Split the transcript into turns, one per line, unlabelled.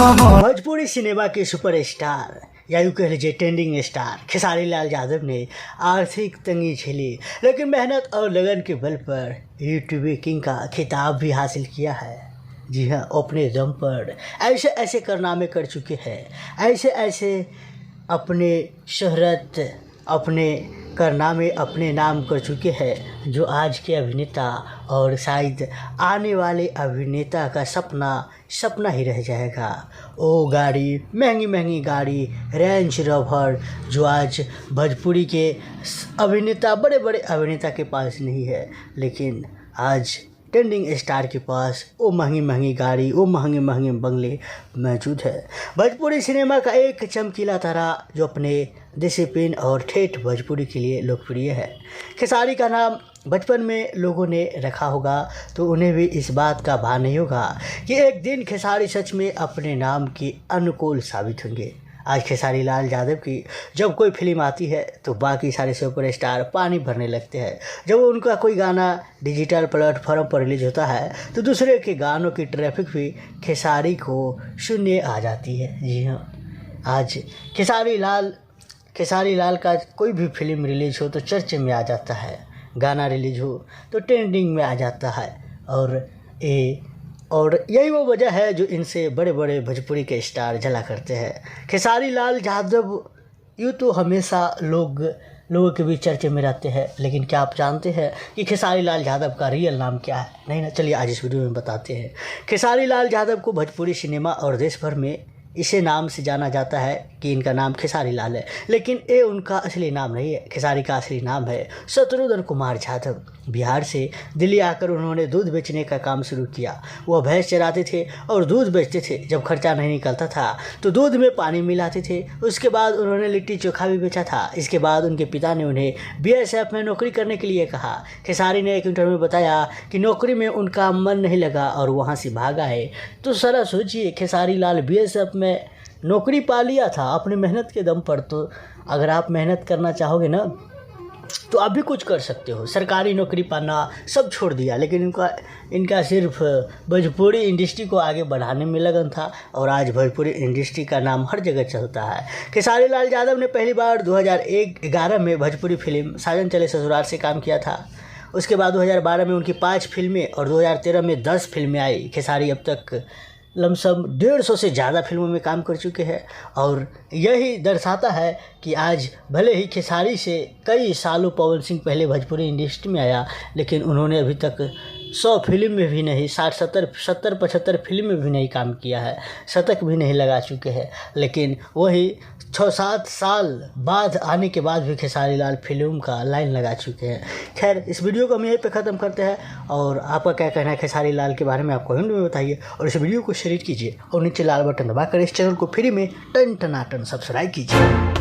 Bhojpuri cinema के superstar या यूँ कह लीजिए ट्रेंडिंग स्टार खेसारी लाल यादव ने आर्थिक तंगी झेली, लेकिन मेहनत और लगन के बल पर यूट्यूब किंग का खिताब भी हासिल किया है। जी हाँ, अपने दम पर ऐसे ऐसे कारनामे कर चुके हैं, ऐसे ऐसे अपने शोहरत अपने कारनामे अपने नाम कर चुके हैं, जो आज के अभिनेता और शायद आने वाले अभिनेता का सपना ही रह जाएगा। वो गाड़ी, महंगी महंगी गाड़ी, रेंज रोवर, जो आज भोजपुरी के अभिनेता, बड़े बड़े अभिनेता के पास नहीं है, लेकिन आज ट्रेंडिंग स्टार के पास वो महंगी महंगी गाड़ी, वो महंगे महंगे बंगले मौजूद है। भोजपुरी सिनेमा का एक चमकीला तारा जो अपने डिसिप्लिन और ठेठ भोजपुरी के लिए लोकप्रिय है। खेसारी का नाम बचपन में लोगों ने रखा होगा तो उन्हें भी इस बात का भान नहीं होगा कि एक दिन खेसारी सच में अपने नाम के अनुकूल साबित होंगे। आज खेसारी लाल यादव की जब कोई फिल्म आती है तो बाकी सारे सुपरस्टार पानी भरने लगते हैं। जब उनका कोई गाना डिजिटल प्लेटफॉर्म पर रिलीज होता है तो दूसरे के गानों की ट्रैफिक भी खेसारी को सुनने आ जाती है। जी हाँ, आज खेसारी लाल का कोई भी फिल्म रिलीज हो तो चर्चे में आ जाता है, गाना रिलीज हो तो ट्रेंडिंग में आ जाता है। और यही वो वजह है जो इनसे बड़े बड़े भोजपुरी के स्टार जला करते हैं। खेसारी लाल यादव यूँ तो हमेशा लोगों के बीच चर्चे में रहते हैं, लेकिन क्या आप जानते हैं कि खेसारी लाल यादव का रियल नाम क्या है? नहीं ना, चलिए आज इस वीडियो में बताते हैं। खेसारी लाल यादव को भोजपुरी सिनेमा और देश भर में इसे नाम से जाना जाता है कि इनका नाम खेसारी लाल है, लेकिन ये उनका असली नाम नहीं है। खेसारी का असली नाम है शत्रुघ्न कुमार यादव। बिहार से दिल्ली आकर उन्होंने दूध बेचने का काम शुरू किया। वह भैंस चराते थे और दूध बेचते थे। जब खर्चा नहीं निकलता था तो दूध में पानी मिलाते थे। उसके बाद उन्होंने लिट्टी चोखा भी बेचा था। इसके बाद उनके पिता ने उन्हें BSF में नौकरी करने के लिए कहा। खेसारी ने एक इंटरव्यू में बताया कि नौकरी में उनका मन नहीं लगा और वहाँ से भाग आए। तो जरा सोचिए, खेसारी लाल BSF में नौकरी पा लिया था अपनी मेहनत के दम पर। तो अगर आप मेहनत करना चाहोगे ना तो आप भी कुछ कर सकते हो। सरकारी नौकरी पाना सब छोड़ दिया, लेकिन इनका सिर्फ भोजपुरी इंडस्ट्री को आगे बढ़ाने में लगन था और आज भोजपुरी इंडस्ट्री का नाम हर जगह चलता है। खेसारी लाल यादव ने पहली बार 2011 में भोजपुरी फिल्म साजन चले ससुराल से काम किया था। उसके बाद 2012 में उनकी 5 फिल्में और 2013 में 10 फिल्में आई। खेसारी अब तक लमसम 150 से ज़्यादा फिल्मों में काम कर चुके हैं और यही दर्शाता है कि आज भले ही खेसारी से कई सालों पवन सिंह पहले भोजपुरी इंडस्ट्री में आया, लेकिन उन्होंने अभी तक 100 फिल्म में भी नहीं, 60-70-75 फिल्म में भी नहीं काम किया है, शतक भी नहीं लगा चुके हैं। लेकिन वही 6-7 साल बाद आने के बाद भी खेसारी लाल फिल्म का लाइन लगा चुके हैं। खैर, इस वीडियो को हम यहीं पे ख़त्म करते हैं और आपका क्या कहना है खेसारी लाल के बारे में आप कमेंट में बताइए और इस वीडियो को शेयर कीजिए और नीचे लाल बटन दबाकर इस चैनल को फ्री में टन टनाटन सब्सक्राइब कीजिए।